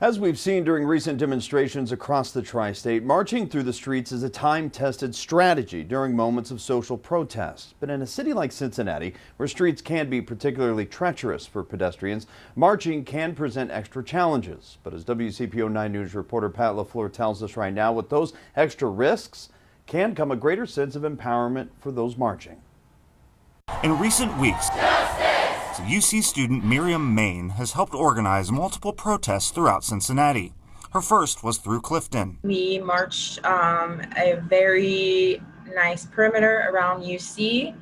As we've seen during recent demonstrations across the tri-state, marching through the streets is a time-tested strategy during moments of social protest. But in a city like Cincinnati, where streets can be particularly treacherous for pedestrians, marching can present extra challenges. But as WCPO 9 News reporter Pat LaFleur tells us right now, with those extra risks can come a greater sense of empowerment for those marching. In recent weeks, UC student Miriam Main has helped organize multiple protests throughout Cincinnati. Her first was through Clifton. We marched a very nice perimeter around UC,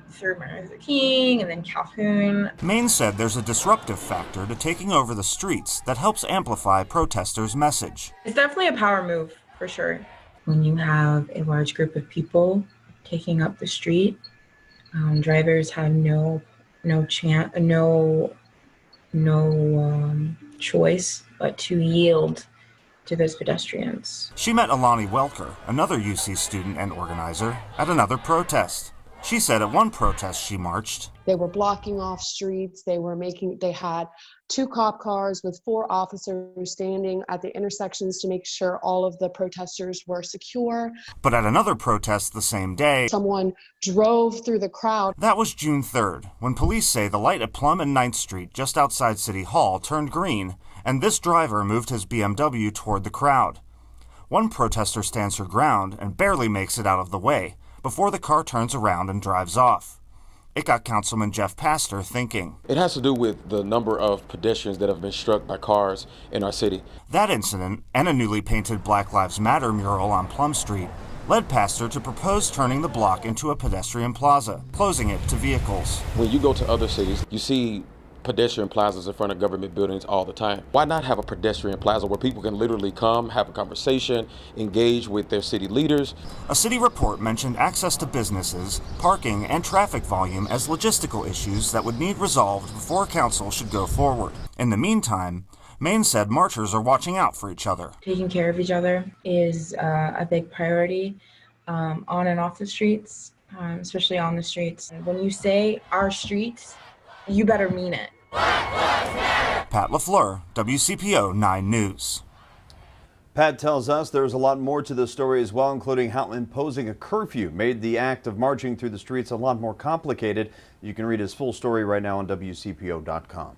through Martin Luther King and then Calhoun. Main said there's a disruptive factor to taking over the streets that helps amplify protesters' message. It's definitely a power move, for sure. When you have a large group of people taking up the street, drivers have no choice but to yield to those pedestrians. She met Alani Welker, another UC student and organizer, at another protest. She said at one protest she marched, they were blocking off streets. They had 2 cop cars with 4 officers standing at the intersections to make sure all of the protesters were secure. But at another protest the same day, someone drove through the crowd. That was June 3rd, when police say the light at Plum and 9th Street just outside City Hall turned green, and this driver moved his BMW toward the crowd. One protester stands her ground and barely makes it out of the way before the car turns around and drives off. It got Councilman Jeff Pastor thinking. It has to do with the number of pedestrians that have been struck by cars in our city. That incident and a newly painted Black Lives Matter mural on Plum Street led Pastor to propose turning the block into a pedestrian plaza, closing it to vehicles. When you go to other cities, you see pedestrian plazas in front of government buildings all the time. Why not have a pedestrian plaza where people can literally come, have a conversation, engage with their city leaders? A city report mentioned access to businesses, parking, and traffic volume as logistical issues that would need resolved before council should go forward. In the meantime, Main said marchers are watching out for each other. Taking care of each other is a big priority on and off the streets, especially on the streets. When you say our streets, you better mean it. Pat LaFleur, WCPO 9 News. Pat tells us there's a lot more to the story as well, including how imposing a curfew made the act of marching through the streets a lot more complicated. You can read his full story right now on WCPO.com.